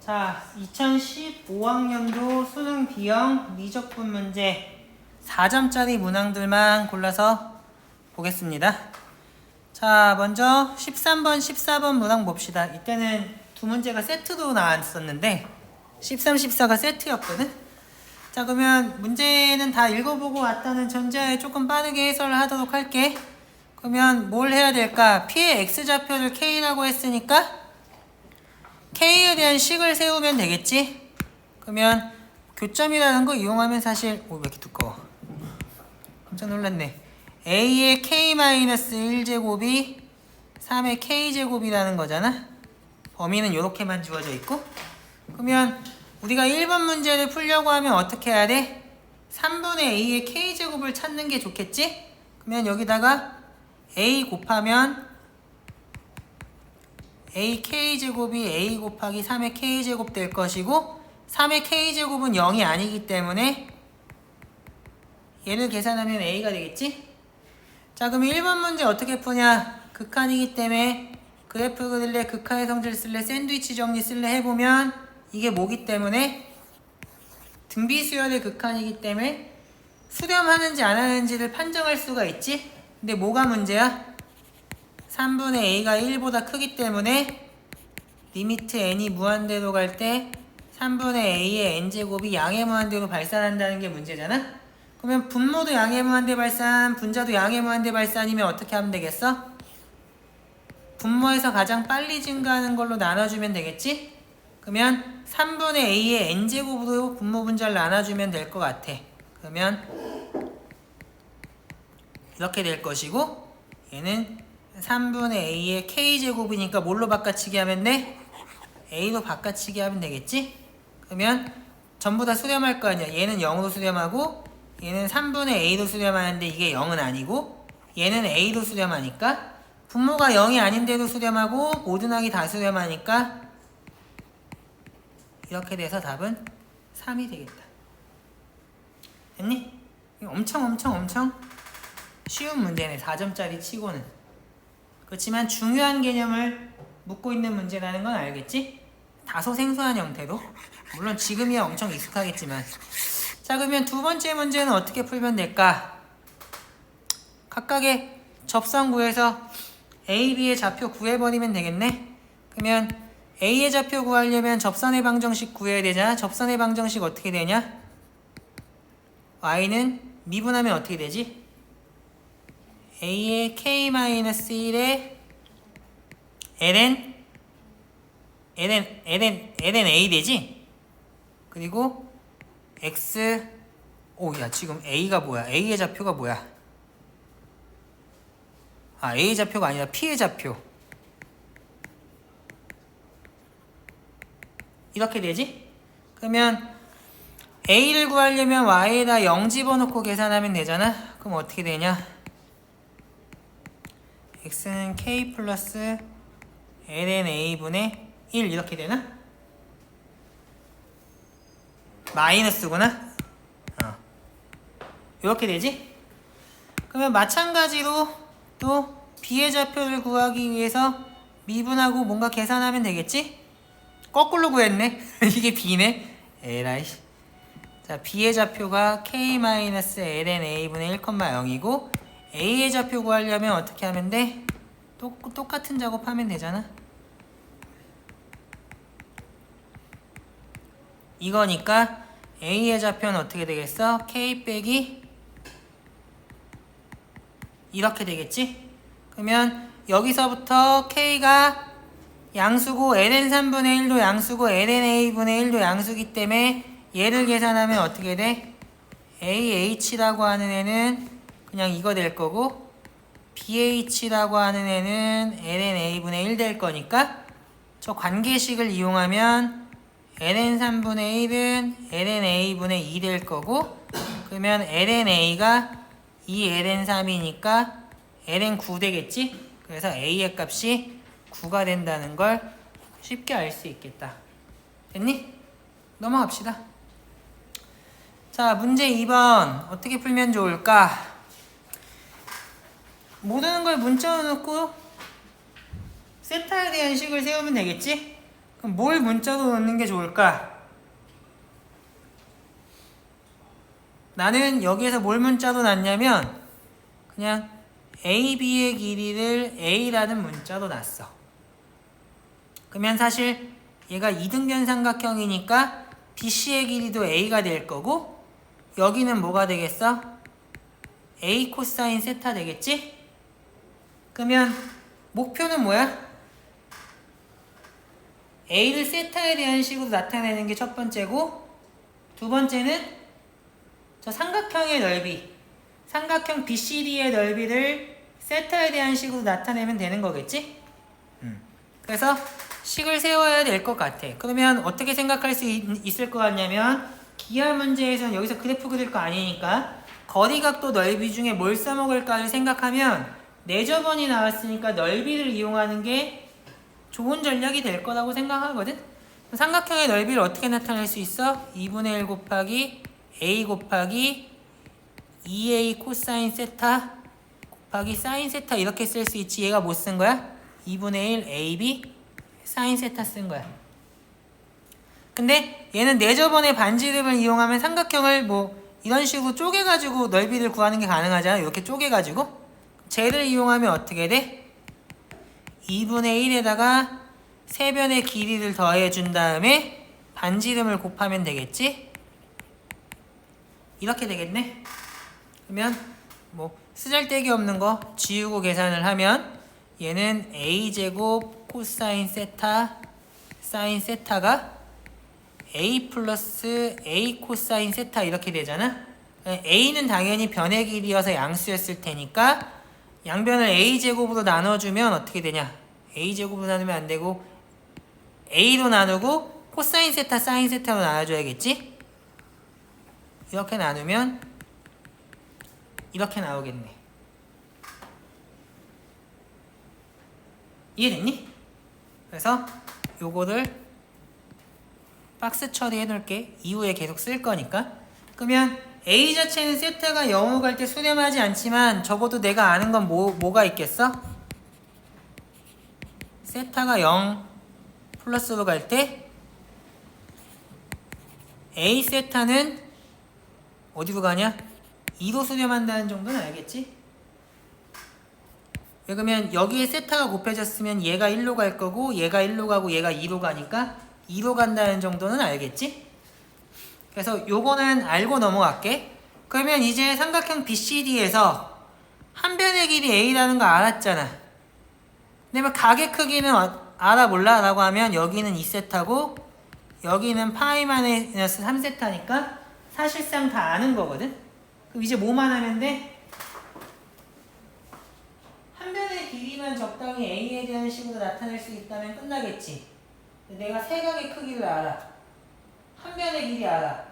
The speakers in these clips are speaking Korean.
자, 2015학년도 수능 B형 미적분 문제 4점짜리 문항들만 골라서 보겠습니다. 자, 먼저 13번, 14번 문항 봅시다. 이때는 두 문제가 세트로 나왔었는데 13, 14가 세트였거든. 자, 그러면 문제는 다 읽어보고 왔다는 전제하에 조금 빠르게 해설을 하도록 할게. 그러면 뭘 해야 될까? P의 X좌표를 K라고 했으니까 K에 대한 식을 세우면 되겠지? 그러면 교점이라는 거 이용하면 사실 왜 이렇게 두꺼워? 깜짝 놀랐네. A의 K-1제곱이 3의 K제곱이라는 거잖아? 범위는 이렇게만 주어져 있고. 그러면 우리가 1번 문제를 풀려고 하면 어떻게 해야 돼? 3분의 A의 K제곱을 찾는 게 좋겠지? 그러면 여기다가 A 곱하면 A K제곱이 A 곱하기 3의 K제곱 될 것이고 3의 K제곱은 0이 아니기 때문에 얘를 계산하면 A가 되겠지? 자, 그럼 1번 문제 어떻게 푸냐? 극한이기 때문에 그래프 그릴래, 극한의 성질 쓸래, 샌드위치 정리 쓸래 해보면 이게 뭐기 때문에 등비수열의 극한이기 때문에 수렴하는지 안 하는지를 판정할 수가 있지? 근데 뭐가 문제야? 3분의 A가 1보다 크기 때문에 리미트 n이 무한대로 갈 때 3분의 A의 n제곱이 양의 무한대로 발산한다는 게 문제잖아? 그러면 분모도 양의 무한대 발산, 분자도 양의 무한대 발산이면 어떻게 하면 되겠어? 분모에서 가장 빨리 증가하는 걸로 나눠주면 되겠지? 그러면 3분의 A의 n제곱으로 분모 분자를 나눠주면 될 것 같아. 그러면 이렇게 될 것이고 얘는 3분의 A의 K제곱이니까 뭘로 바꿔치기 하면 돼? A로 바꿔치기 하면 되겠지? 그러면 전부 다 수렴할 거 아니야. 얘는 0으로 수렴하고 얘는 3분의 A로 수렴하는데 이게 0은 아니고 얘는 A로 수렴하니까 분모가 0이 아닌데도 수렴하고 모든 항이 다 수렴하니까 이렇게 돼서 답은 3이 되겠다. 됐니? 엄청 쉬운 문제네. 4점짜리 치고는. 그렇지만 중요한 개념을 묻고 있는 문제라는 건 알겠지? 다소 생소한 형태로. 물론 지금이야 엄청 익숙하겠지만. 자, 그러면 두 번째 문제는 어떻게 풀면 될까? 각각의 접선 구해서 A, B의 좌표 구해버리면 되겠네? 그러면 A의 좌표 구하려면 접선의 방정식 구해야 되잖아? 접선의 방정식 어떻게 되냐? Y는 미분하면 어떻게 되지? A의 K-1의 ln A 되지? 그리고 X 야 지금 A가 뭐야? A의 좌표가 뭐야? A의 좌표가 아니라 P의 좌표. 이렇게 되지? 그러면 A를 구하려면 Y에다 0 집어넣고 계산하면 되잖아? 그럼 어떻게 되냐? X는 K 플러스 ln A분의 1 이렇게 되나? 마이너스구나? 이렇게 되지? 그러면 마찬가지로 또 B의 좌표를 구하기 위해서 미분하고 뭔가 계산하면 되겠지? 거꾸로 구했네? 이게 B네? 에라이. 자, B의 좌표가 K-ln A분의 1,0이고 A의 좌표 구하려면 어떻게 하면 돼? 똑같은 작업하면 되잖아. 이거니까 A의 좌표는 어떻게 되겠어? K 빼기 이렇게 되겠지? 그러면 여기서부터 K가 양수고 ln 3분의 1도 양수고 ln A분의 1도 양수기 때문에 얘를 계산하면 어떻게 돼? AH라고 하는 애는 그냥 이거 될 거고 BH라고 하는 애는 ln A분의 1 될 거니까 저 관계식을 이용하면 ln 3분의 1은 ln A분의 2 될 거고 그러면 ln A가 2ln 3이니까 ln 9 되겠지? 그래서 A의 값이 9가 된다는 걸 쉽게 알 수 있겠다. 됐니? 넘어갑시다. 자, 문제 2번 어떻게 풀면 좋을까? 모든 걸 문자로 넣고 세타에 대한 식을 세우면 되겠지? 그럼 뭘 문자로 넣는 게 좋을까? 나는 여기에서 뭘 문자로 놨냐면 그냥 AB의 길이를 A라는 문자로 놨어. 그러면 사실 얘가 이등변 삼각형이니까 BC의 길이도 A가 될 거고 여기는 뭐가 되겠어? A 코사인 세타 되겠지? 그러면 목표는 뭐야? A를 세타에 대한 식으로 나타내는 게 첫 번째고 두 번째는 저 삼각형의 넓이 삼각형 BCD의 넓이를 세타에 대한 식으로 나타내면 되는 거겠지? 그래서 식을 세워야 될 것 같아. 그러면 어떻게 생각할 수 있을 것 같냐면 기하 문제에서는 여기서 그래프 그릴 거 아니니까 거리각도 넓이 중에 뭘 써먹을까를 생각하면 내저번이 나왔으니까 넓이를 이용하는 게 좋은 전략이 될 거라고 생각하거든. 삼각형의 넓이를 어떻게 나타낼 수 있어? 2분의 1 곱하기 A 곱하기 2A 코사인 세타 곱하기 사인 세타 이렇게 쓸 수 있지. 얘가 뭐 쓴 거야? 2분의 1 AB 사인 세타 쓴 거야. 근데 얘는 내저번의 반지름을 이용하면 삼각형을 뭐 이런 식으로 쪼개가지고 넓이를 구하는 게 가능하잖아. 이렇게 쪼개가지고 쟤를 이용하면 어떻게 돼? 2분의 1에다가 세변의 길이를 더해준 다음에 반지름을 곱하면 되겠지? 이렇게 되겠네. 그러면 뭐 쓰잘데기 없는 거 지우고 계산을 하면 얘는 A제곱 코사인 세타 사인 세타가 A 플러스 A 코사인 세타 이렇게 되잖아. A는 당연히 변의 길이여서 양수였을 테니까 양변을 A제곱으로 나눠주면 어떻게 되냐? A제곱으로 나누면 안 되고 A로 나누고 코사인 세타 사인 세타로 나눠줘야겠지? 이렇게 나누면 이렇게 나오겠네. 이해됐니? 그래서 요거를 박스 처리해 놓을게. 이후에 계속 쓸 거니까. 그러면 A 자체는 세타가 0으로 갈 때 수렴하지 않지만 적어도 내가 아는 건 뭐가 있겠어? 세타가 0 플러스로 갈 때 A 세타는 어디로 가냐? 2로 수렴한다는 정도는 알겠지? 왜 그러면 여기에 세타가 곱해졌으면 얘가 1로 갈 거고 얘가 1로 가고 얘가 2로 가니까 2로 간다는 정도는 알겠지? 그래서 요거는 알고 넘어갈게. 그러면 이제 삼각형 BCD에서 한 변의 길이 A라는 거 알았잖아. 근데 각의 크기는 알아 몰라? 라고 하면 여기는 2세타고 여기는 파이 마이너스 3세타니까 사실상 다 아는 거거든. 그럼 이제 뭐만 하면 돼? 한 변의 길이만 적당히 A에 대한 식으로 나타낼 수 있다면 끝나겠지. 내가 세 각의 크기를 알아. 한 변의 길이 알아.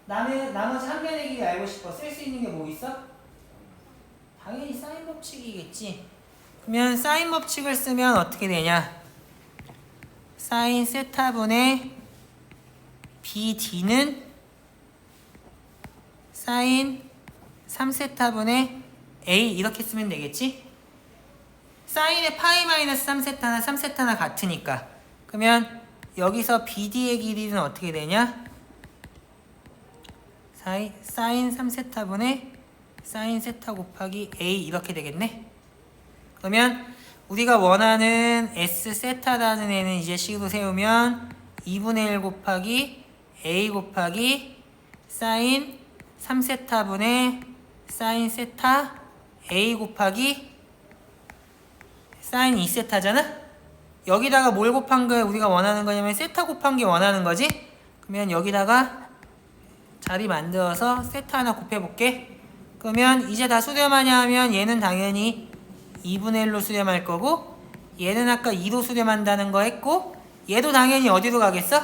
나머지 한 변의 길이 알고 싶어. 쓸 수 있는 게 뭐 있어? 당연히 사인 법칙이겠지. 그러면 사인 법칙을 쓰면 어떻게 되냐? 사인 세타분의 BD는 사인 3세타분의 A 이렇게 쓰면 되겠지? 사인의 파이 마이너스 3세타나 3세타나 같으니까. 그러면 여기서 BD의 길이는 어떻게 되냐? 사인 3세타분의 사인 세타 곱하기 A 이렇게 되겠네. 그러면 우리가 원하는 S세타라는 애는 이제 식으로 세우면 2분의 1 곱하기 A 곱하기 사인 3세타분의 사인 세타 A 곱하기 사인 2세타잖아? 여기다가 뭘 곱한 거 우리가 원하는 거냐면 세타 곱한 게 원하는 거지? 그러면 여기다가 자리 만들어서 세타 하나 곱해볼게. 그러면 이제 다 수렴하냐 하면 얘는 당연히 2분의 1로 수렴할 거고 얘는 아까 2로 수렴한다는 거 했고 얘도 당연히 어디로 가겠어?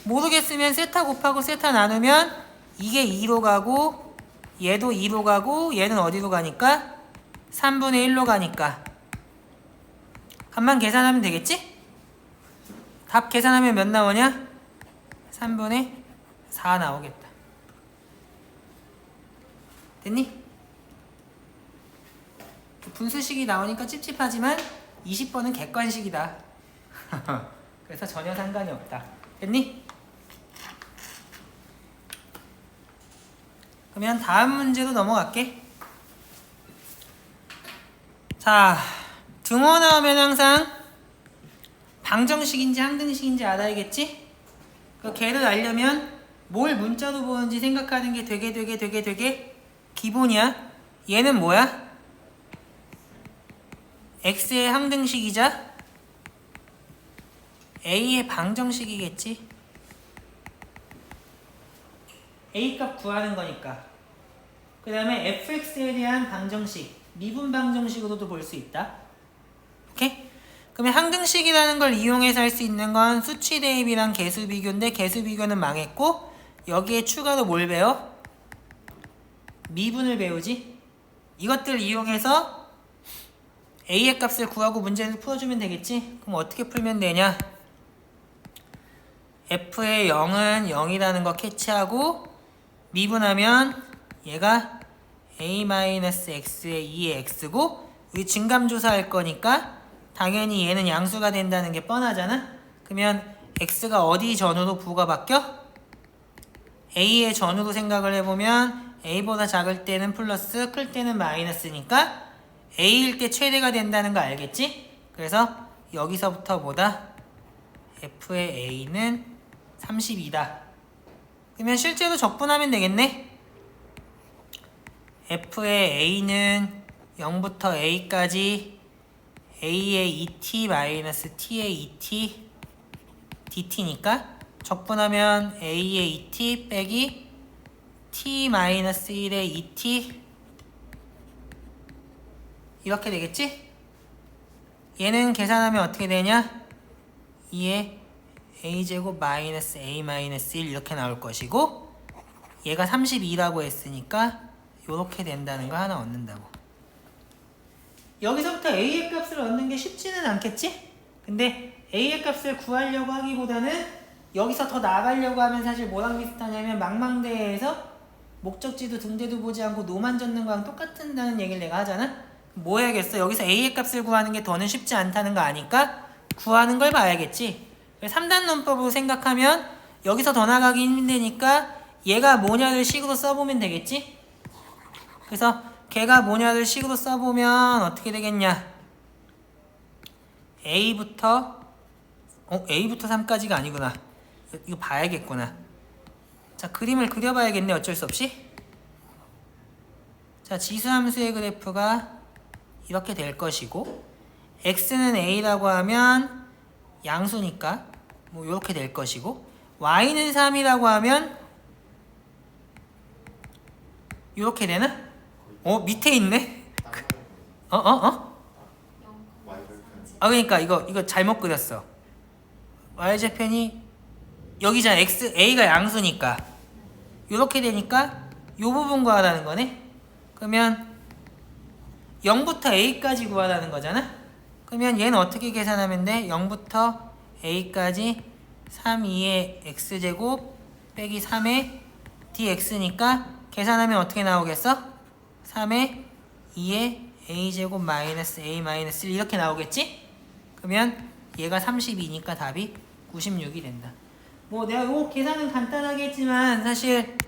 모르겠으면 세타 곱하고 세타 나누면 이게 2로 가고 얘도 2로 가고 얘는 어디로 가니까? 3분의 1로 가니까 값만 계산하면 되겠지? 답 계산하면 몇 나오냐? 3분의 4 나오겠다. 됐니? 분수식이 나오니까 찝찝하지만 20번은 객관식이다. 그래서 전혀 상관이 없다. 됐니? 그러면 다음 문제로 넘어갈게. 자, 등호 나오면 항상 방정식인지 항등식인지 알아야겠지? 그 걔를 알려면 뭘 문자로 보는지 생각하는 게 되게 기본이야. 얘는 뭐야? x의 항등식이자 a의 방정식이겠지? a 값 구하는 거니까. 그 다음에 fx에 대한 방정식, 미분 방정식으로도 볼 수 있다. 오케이? 그러면 항등식이라는 걸 이용해서 할 수 있는 건 수치 대입이랑 개수 비교인데 개수 비교는 망했고 여기에 추가로 뭘 배워? 미분을 배우지? 이것들 이용해서 a의 값을 구하고 문제를 풀어주면 되겠지? 그럼 어떻게 풀면 되냐? f의 0은 0이라는 거 캐치하고 미분하면 얘가 a-x의 2의 x고 우리 증감조사 할 거니까 당연히 얘는 양수가 된다는 게 뻔하잖아? 그러면 x가 어디 전후로 부가 바뀌어? a의 전후로 생각을 해보면 a보다 작을 때는 플러스, 클 때는 마이너스니까 a일 때 최대가 된다는 거 알겠지? 그래서 여기서부터 뭐다? f의 a는 32다. 그러면 실제로 적분하면 되겠네? f의 a는 0부터 a까지 a의 2t 마이너스 t의 2t dt니까 적분하면 a의 2t 빼기 t 마이너스 1의 2t 이렇게 되겠지? 얘는 계산하면 어떻게 되냐? 2의 a제곱 마이너스 a 마이너스 1 이렇게 나올 것이고 얘가 32라고 했으니까 이렇게 된다는 거 하나 얻는다고. 여기서부터 a의 값을 얻는 게 쉽지는 않겠지? 근데 a의 값을 구하려고 하기보다는 여기서 더 나가려고 하면 사실 뭐랑 비슷하냐면 망망대해에서 목적지도 등대도 보지 않고 노만 젓는 거랑 똑같다는 얘기를 내가 하잖아? 뭐 해야겠어? 여기서 a의 값을 구하는 게 더는 쉽지 않다는 거 아니까 구하는 걸 봐야겠지? 3단 논법으로 생각하면 여기서 더 나가기 힘드니까 얘가 뭐냐를 식으로 써보면 되겠지? 그래서 걔가 뭐냐를 식으로 써보면 어떻게 되겠냐? a부터 3까지가 아니구나. 이거 봐야겠구나. 자, 그림을 그려봐야겠네. 어쩔 수 없이. 자, 지수함수의 그래프가 이렇게 될 것이고 x는 a라고 하면 양수니까 뭐 이렇게 될 것이고 y는 3이라고 하면 이렇게 되나? 밑에 있네? 그러니까 이거 잘못 그렸어. y좌편이 여기잖아. a가 양수니까 이렇게 되니까 이 부분 구하라는 거네. 그러면 0부터 a까지 구하라는 거잖아. 그러면 얘는 어떻게 계산하면 돼? 0부터 a까지 3, 2의 x제곱 빼기 3의 dx니까 계산하면 어떻게 나오겠어? 3의 2의 a제곱 마이너스 a 마이너스 1 이렇게 나오겠지? 그러면 얘가 32니까 답이 96이 된다. 뭐 내가 요 계산은 간단하게 했지만 사실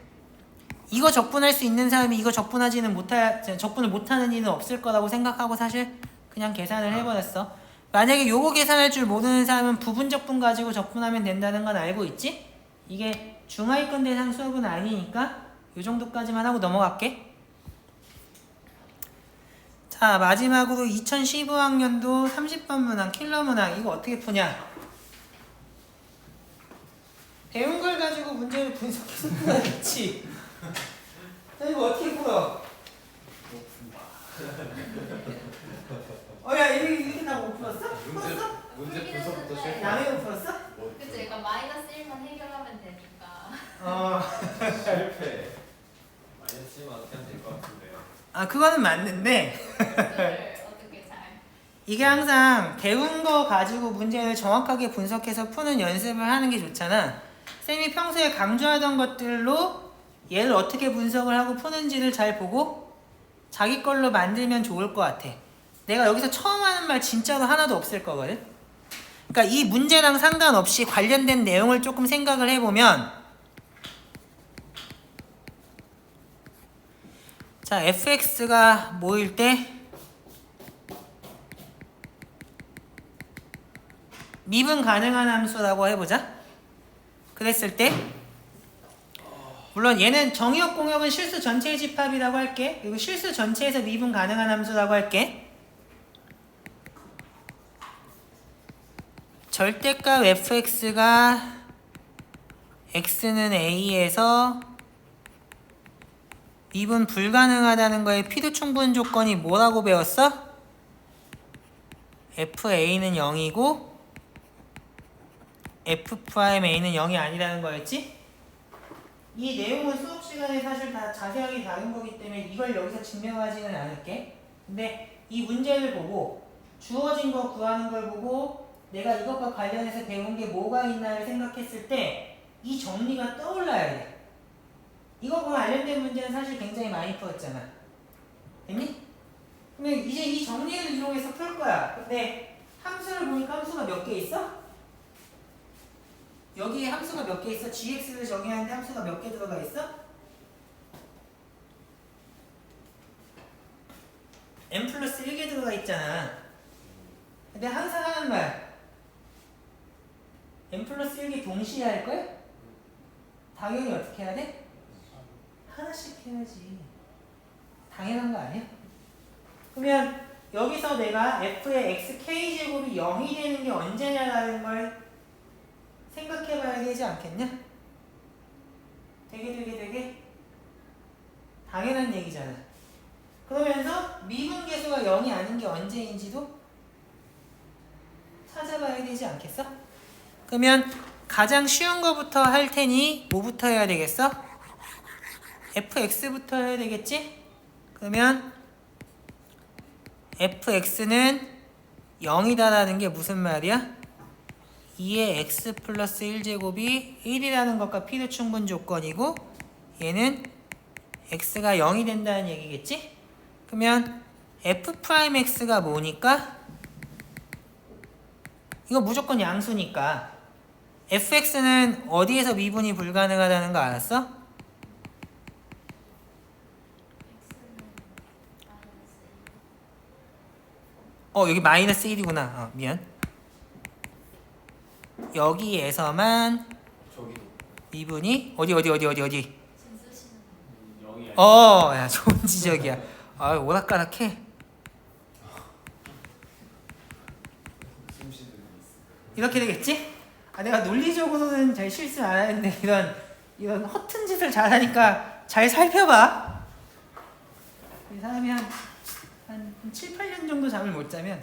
이거 적분할 수 있는 사람이 이거 적분을 못하는 이는 없을 거라고 생각하고 사실 그냥 계산을 해버렸어. 만약에 요거 계산할 줄 모르는 사람은 부분 적분 가지고 적분하면 된다는 건 알고 있지? 이게 중하위권 대상 수업은 아니니까 요 정도까지만 하고 넘어갈게. 자, 마지막으로 2015학년도 30번 문항 킬러 문항 이거 어떻게 푸냐? 배운 걸 가지고 문제를 분석해서 풀어야겠지. 자, 이거 어떻게 풀어? 야, 이렇게 다 못 풀었어? 풀었어? 문제 분석부터 실패. 남의 못 풀었어? 그치, 그러니까 마이너스 1만 해결하면 되니까. 실패. 마이너스 1만 어떻게 하면 될 것 같은데요. 그거는 맞는데 그걸 어떻게 잘. 이게 항상 배운 거 가지고 문제를 정확하게 분석해서 푸는 연습을 하는 게 좋잖아. 쌤이 평소에 강조하던 것들로 얘를 어떻게 분석을 하고 푸는지를 잘 보고 자기 걸로 만들면 좋을 것 같아. 내가 여기서 처음 하는 말 진짜로 하나도 없을 거거든. 그러니까 이 문제랑 상관없이 관련된 내용을 조금 생각을 해보면, 자, fx가 뭐일 때 미분 가능한 함수라고 해보자. 그랬을 때 물론 얘는 정의역 공역은 실수 전체의 집합이라고 할게. 그리고 실수 전체에서 미분 가능한 함수라고 할게. 절대값 fx가 x는 a에서 미분 불가능하다는 거에 필요충분 조건이 뭐라고 배웠어? fa는 0이고 f'a는 0이 아니라는 거였지? 이 내용은 수업 시간에 사실 다 자세하게 다룬 거기 때문에 이걸 여기서 증명하지는 않을게. 근데 이 문제를 보고 주어진 거 구하는 걸 보고 내가 이것과 관련해서 배운 게 뭐가 있나를 생각했을 때 이 정리가 떠올라야 돼. 이것과 관련된 문제는 사실 굉장히 많이 풀었잖아. 됐니? 그러면 이제 이 정리를 이용해서 풀 거야. 근데 함수를 보니까 함수가 몇 개 있어? 여기에 함수가 몇 개 있어? gx를 정의하는데 함수가 몇 개 들어가 있어? n 플러스 1개 들어가 있잖아. 근데 항상 하는 말 n 플러스 1개 동시에 할 거야? 당연히 어떻게 해야 돼? 하나씩 해야지. 당연한 거 아니야? 그러면 여기서 내가 f의 xk제곱이 0이 되는 게 언제냐라는 걸 생각해봐야 되지 않겠냐? 되게 당연한 얘기잖아. 그러면서 미분계수가 0이 아닌 게 언제인지도 찾아봐야 되지 않겠어? 그러면 가장 쉬운 거부터 할 테니 뭐부터 해야 되겠어? fx부터 해야 되겠지? 그러면 fx는 0이다라는 게 무슨 말이야? 2의 x 플러스 1제곱이 1이라는 것과 필요충분 조건이고 얘는 x가 0이 된다는 얘기겠지? 그러면 f'x가 뭐니까? 이거 무조건 양수니까 fx는 어디에서 미분이 불가능하다는 거 알았어? 여기 마이너스 1이구나. 미안. 여기에서만 저기도 미분이 어디 지금 쓰시는 0이 야, 좋은 지적이야. 오락가락해. 숨쉬는 게 있어. 이렇게 되겠지? 내가 논리적으로는 잘 실수 안 하는데 이런 허튼 짓을 잘하니까 잘 살펴봐. 이 사람이 한 7, 8년 정도 잠을 못 자면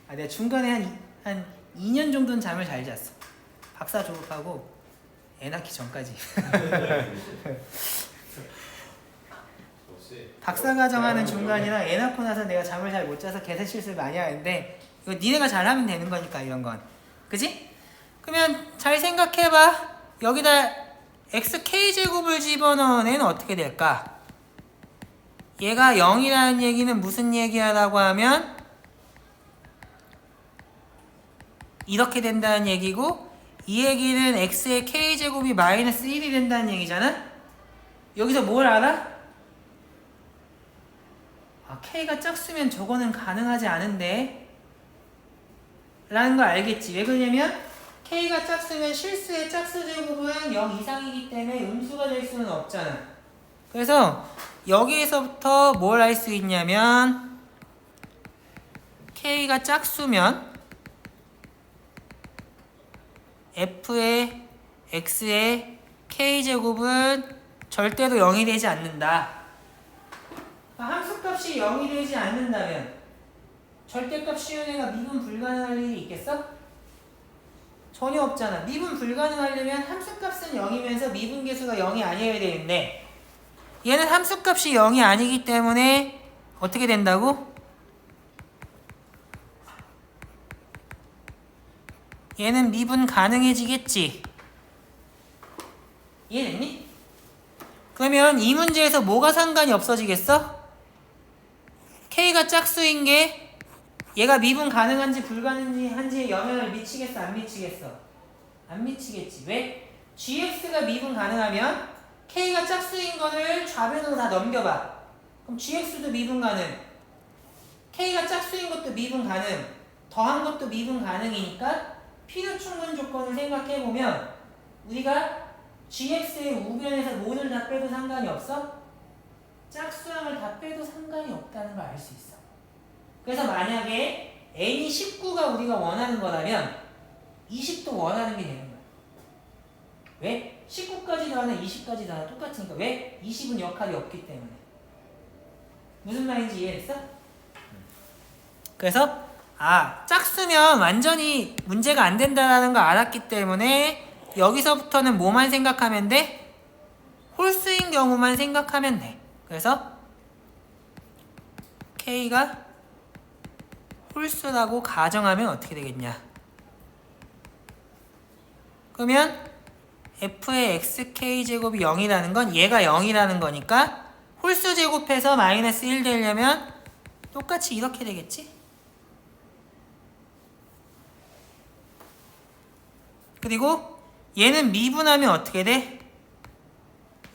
내가 중간에 한 2년 정도는 잠을 잘 잤어. 박사 졸업하고 애 낳기 전까지. 역시 박사 과정하는 중간이랑 애 낳고 나서 내가 잠을 잘 못 자서 계산 실수를 많이 하는데 이거 니네가 잘하면 되는 거니까 이런 건. 그지? 그러면 잘 생각해봐. 여기다 xk제곱을 집어넣은 애는 어떻게 될까? 얘가 0이라는 얘기는 무슨 얘기하라고 하면 이렇게 된다는 얘기고 이 얘기는 x의 k제곱이 마이너스 1이 된다는 얘기잖아? 여기서 뭘 알아? k가 짝수면 저거는 가능하지 않은데 라는 걸 알겠지. 왜 그러냐면 k가 짝수면 실수의 짝수 제곱은 0 이상이기 때문에 음수가 될 수는 없잖아. 그래서 여기에서부터 뭘 할 수 있냐면 k가 짝수면 f의 x의 k제곱은 절대로 0이 되지 않는다. 함수값이 0이 되지 않는다면 절대값 쉬운 애가 미분 불가능할 일이 있겠어? 전혀 없잖아. 미분 불가능하려면 함수값은 0이면서 미분계수가 0이 아니어야 되는데 얘는 함수값이 0이 아니기 때문에 어떻게 된다고? 얘는 미분 가능해지겠지. 이해됐니? 그러면 이 문제에서 뭐가 상관이 없어지겠어? k가 짝수인 게 얘가 미분 가능한지 불가능한지에 영향을 미치겠어? 안 미치겠어? 안 미치겠지. 왜? gx가 미분 가능하면 k가 짝수인 거를 좌변으로 다 넘겨봐. 그럼 gx도 미분 가능, k가 짝수인 것도 미분 가능, 더한 것도 미분 가능이니까 필요 충분 조건을 생각해보면 우리가 gx의 우변에서 뭐를 다 빼도 상관이 없어? 짝수항을 다 빼도 상관이 없다는 걸 알 수 있어. 그래서 만약에 n이 19가 우리가 원하는 거라면 20도 원하는 게 되는 거야. 왜? 19까지 더하나 20까지 더하나 똑같으니까. 왜? 20은 역할이 없기 때문에. 무슨 말인지 이해했어? 그래서 짝수면 완전히 문제가 안 된다는 걸 알았기 때문에 여기서부터는 뭐만 생각하면 돼? 홀수인 경우만 생각하면 돼. 그래서 K가 홀수라고 가정하면 어떻게 되겠냐? 그러면 F의 XK제곱이 0이라는 건 얘가 0이라는 거니까 홀수 제곱해서 마이너스 1 되려면 똑같이 이렇게 되겠지? 그리고 얘는 미분하면 어떻게 돼?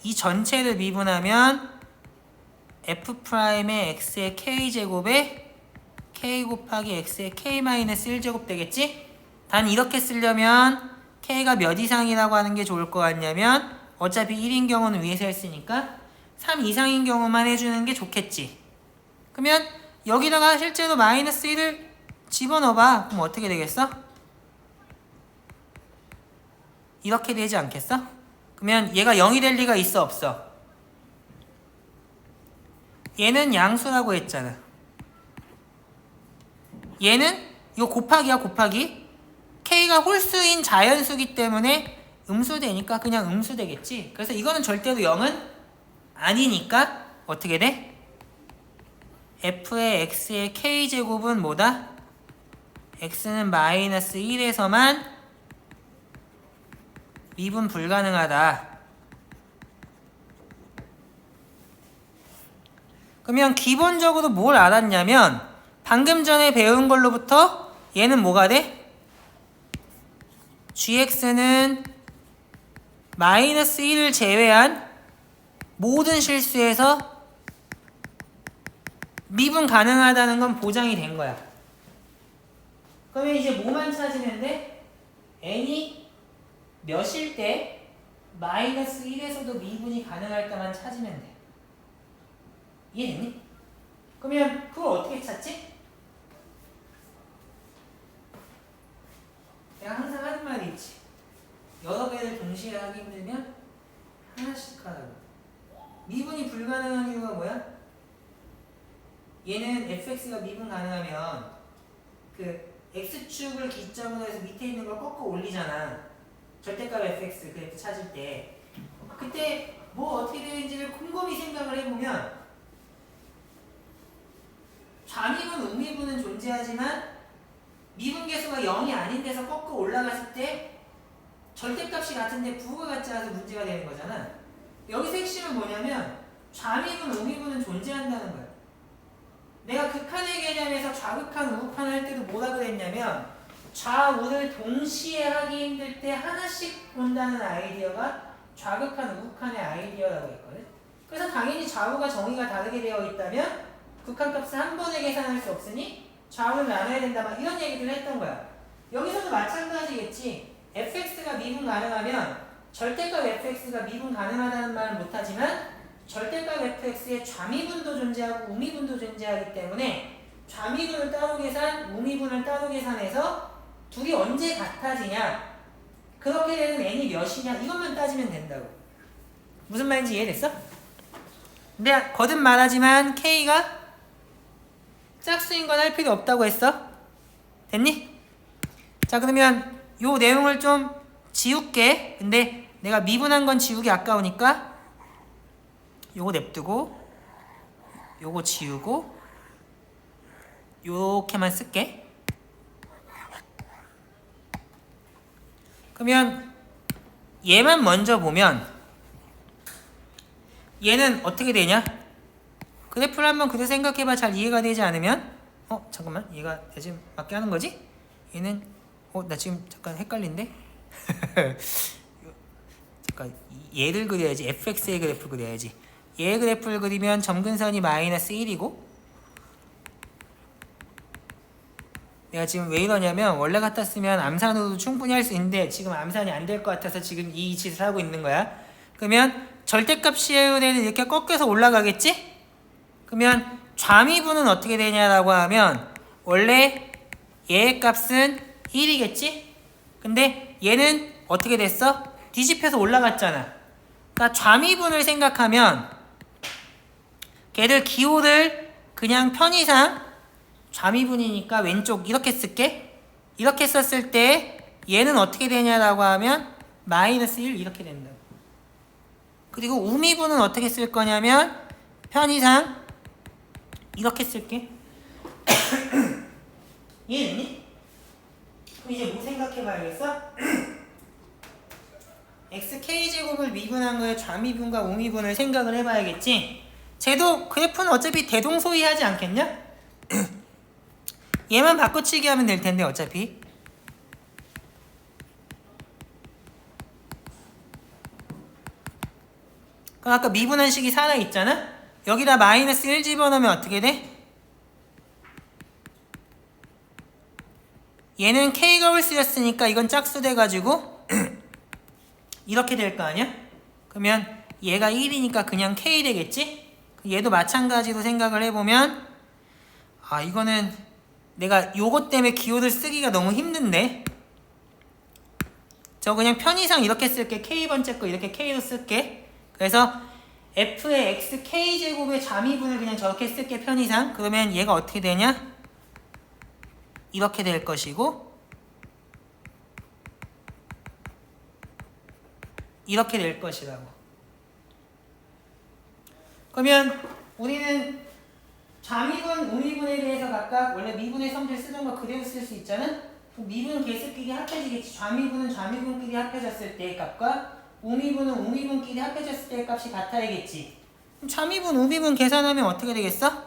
이 전체를 미분하면 F'의 X의 K제곱에 K 곱하기 X의 K-1제곱 되겠지? 단 이렇게 쓰려면 K가 몇 이상이라고 하는 게 좋을 것 같냐면 어차피 1인 경우는 위에서 했으니까 3 이상인 경우만 해주는 게 좋겠지. 그러면 여기다가 실제로 마이너스 1을 집어넣어봐. 그럼 어떻게 되겠어? 이렇게 되지 않겠어? 그러면 얘가 0이 될 리가 있어 없어? 얘는 양수라고 했잖아. 얘는 이거 곱하기야 곱하기. K가 홀수인 자연수기 때문에 음수 되니까 그냥 음수 되겠지. 그래서 이거는 절대로 0은 아니니까 어떻게 돼? F의 X의 K제곱은 뭐다? X는 마이너스 1에서만 미분 불가능하다. 그러면 기본적으로 뭘 알았냐면 방금 전에 배운 걸로부터 얘는 뭐가 돼? gx는 마이너스 1을 제외한 모든 실수에서 미분 가능하다는 건 보장이 된 거야. 그러면 이제 뭐만 찾으면 돼? n이 몇일 때 마이너스 1에서도 미분이 가능할까만 찾으면 돼. 이해됐니? 그러면 그걸 어떻게 찾지? 내가 항상 하는 말이 있지. 여러 개를 동시에 하기 힘들면 하나씩 하라고. 미분이 불가능한 이유가 뭐야? 얘는 fx가 미분 가능하면 그 x축을 기점으로 해서 밑에 있는 걸 꺾어 올리잖아. 절대값 fx 그래프 찾을 때. 그때 뭐 어떻게 되는지를 곰곰이 생각을 해보면 좌미분, 우미분은 존재하지만 미분계수가 0이 아닌 데서 꺾어 올라갔을 때 절대값이 같은데 부호가 같지 않아서 문제가 되는 거잖아. 여기서 핵심은 뭐냐면 좌미분, 우미분은 존재한다는 거야. 내가 극한의 개념에서 좌극한, 우극한 할 때도 뭐라 그랬냐면 좌우를 동시에 하기 힘들 때 하나씩 본다는 아이디어가 좌극한, 우극한의 아이디어라고 했거든. 그래서 당연히 좌우가 정의가 다르게 되어 있다면 극한값을 한 번에 계산할 수 없으니 좌우를 나눠야 된다 막 이런 얘기를 했던 거야. 여기서도 마찬가지겠지. fx가 미분 가능하면 절대값 fx가 미분 가능하다는 말은 못하지만 절대값 fx에 좌미분도 존재하고 우미분도 존재하기 때문에 좌미분을 따로 계산, 우미분을 따로 계산해서 둘이 언제 같아지냐, 그렇게 되는 n이 몇이냐 이것만 따지면 된다고. 무슨 말인지 이해됐어? 근데 거듭 말하지만 k가 짝수인 건 할 필요 없다고 했어. 됐니? 자, 그러면 요 내용을 좀 지울게. 근데 내가 미분한 건 지우기 아까우니까 요거 냅두고 요거 지우고 요렇게만 쓸게. 그러면 얘만 먼저 보면 얘는 어떻게 되냐? 그래프를 한번 그대로 생각해봐. 잘 이해가 되지 않으면 잠깐만, 얘가 내 지금 맞게 하는 거지? 얘는 나 지금 잠깐 헷갈린데? 잠깐 얘를 그려야지. fx의 그래프 그려야지. 얘의 그래프를 그리면 점근선이 마이너스 1이고, 내가 지금 왜 이러냐면 원래 같았으면 암산으로도 충분히 할 수 있는데 지금 암산이 안 될 것 같아서 지금 이 짓을 하고 있는 거야. 그러면 절대값 시에는 이렇게 꺾여서 올라가겠지? 그러면 좌미분은 어떻게 되냐라고 하면 원래 얘의 값은 1이겠지? 근데 얘는 어떻게 됐어? 뒤집혀서 올라갔잖아. 그러니까 좌미분을 생각하면 걔들 기호를 그냥 편의상 좌미분이니까 왼쪽 이렇게 쓸게. 이렇게 썼을 때 얘는 어떻게 되냐라고 하면 마이너스 1 이렇게 된다. 그리고 우미분은 어떻게 쓸 거냐면 편의상 이렇게 쓸게. 이해됐니? 그럼 이제 뭐 생각해 봐야겠어? xk제곱을 미분한 거에 좌미분과 우미분을 생각을 해봐야겠지? 쟤도 그래프는 어차피 대동소이하지 않겠냐? 얘만 바꿔치기 하면 될 텐데 어차피. 그럼 아까 미분한 식이 살아있잖아? 여기다 마이너스 1 집어넣으면 어떻게 돼? 얘는 k가 홀수였으니까 이건 짝수 돼가지고 이렇게 될 거 아니야? 그러면 얘가 1이니까 그냥 k 되겠지? 얘도 마찬가지로 생각을 해보면 이거는 내가 요것 때문에 기호를 쓰기가 너무 힘든데 저 그냥 편의상 이렇게 쓸게. k번째 거 이렇게 k로 쓸게. 그래서 f의 xk제곱의 좌미분을 그냥 저렇게 쓸게 편의상. 그러면 얘가 어떻게 되냐? 이렇게 될 것이고 이렇게 될 것이라고. 그러면 우리는 좌미분, 우미분에 대해서 각각 원래 미분의 성질 쓰던 거 그대로 쓸 수 있잖아? 그럼 미분 계수끼리 합해지겠지. 좌미분은 좌미분끼리 합해졌을 때의 값과 우미분은 우미분끼리 합해졌을 때의 값이 같아야겠지. 그럼 좌미분, 우미분 계산하면 어떻게 되겠어?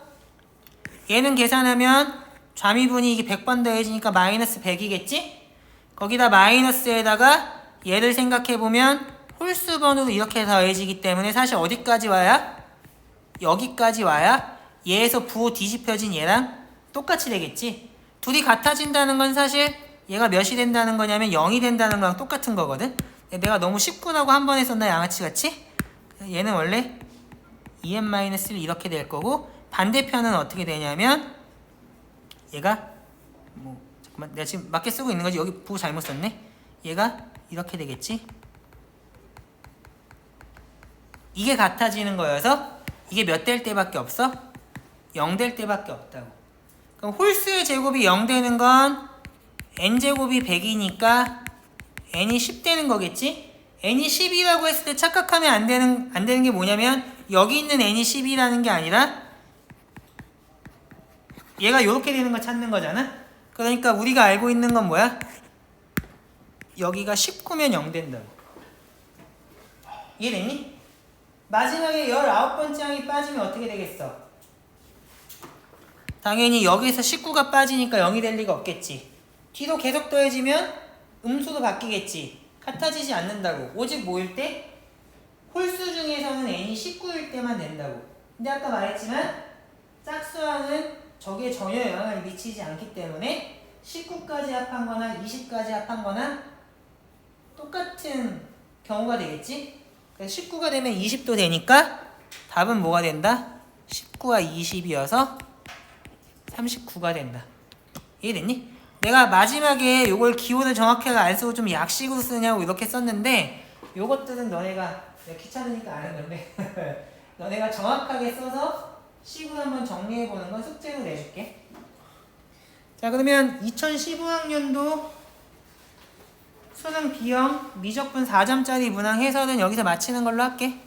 얘는 계산하면 좌미분이 이게 100번 더해지니까 마이너스 100이겠지? 거기다 마이너스에다가 얘를 생각해보면 홀수번으로 이렇게 더해지기 때문에 사실 어디까지 와야? 여기까지 와야 얘에서 부호 뒤집혀진 얘랑 똑같이 되겠지? 둘이 같아진다는 건 사실 얘가 몇이 된다는 거냐면 0이 된다는 거랑 똑같은 거거든? 내가 너무 쉽구나고 한 번 했었나 양아치같이? 얘는 원래 2n-1 이렇게 될 거고 반대편은 어떻게 되냐면 얘가 잠깐만 내가 지금 맞게 쓰고 있는 거지. 여기 부호 잘못 썼네. 얘가 이렇게 되겠지. 이게 같아지는 거여서 이게 몇 될 때밖에 없어? 0 될 때밖에 없다고. 그럼 홀수의 제곱이 0 되는 건 n제곱이 100이니까 n이 10 되는 거겠지? n이 10이라고 했을 때 착각하면 안 되는 게 뭐냐면 여기 있는 n이 10이라는 게 아니라 얘가 이렇게 되는 거 찾는 거잖아? 그러니까 우리가 알고 있는 건 뭐야? 여기가 19면 0 된다고. 이해됐니? 마지막에 19번째 항이 빠지면 어떻게 되겠어? 당연히 여기서 19가 빠지니까 0이 될 리가 없겠지. 뒤로 계속 더해지면 음수도 바뀌겠지. 같아지지 않는다고. 오직 뭐일 때? 홀수 중에서는 n이 19일 때만 된다고. 근데 아까 말했지만 짝수항은 저기에 전혀 영향을 미치지 않기 때문에 19까지 합한 거나 20까지 합한 거나 똑같은 경우가 되겠지? 그래서 19가 되면 20도 되니까 답은 뭐가 된다? 19와 20이어서 39가 된다. 이해됐니? 내가 마지막에 요걸 기호를 정확하게 안 쓰고 좀 약식으로 쓰냐고 이렇게 썼는데 요것들은 너네가 내가 귀찮으니까 안 한 건데 너네가 정확하게 써서 식으로 한번 정리해보는 건 숙제로 내줄게. 자, 그러면 2015학년도 수능 B형 미적분 4점짜리 문항 해설은 여기서 마치는 걸로 할게.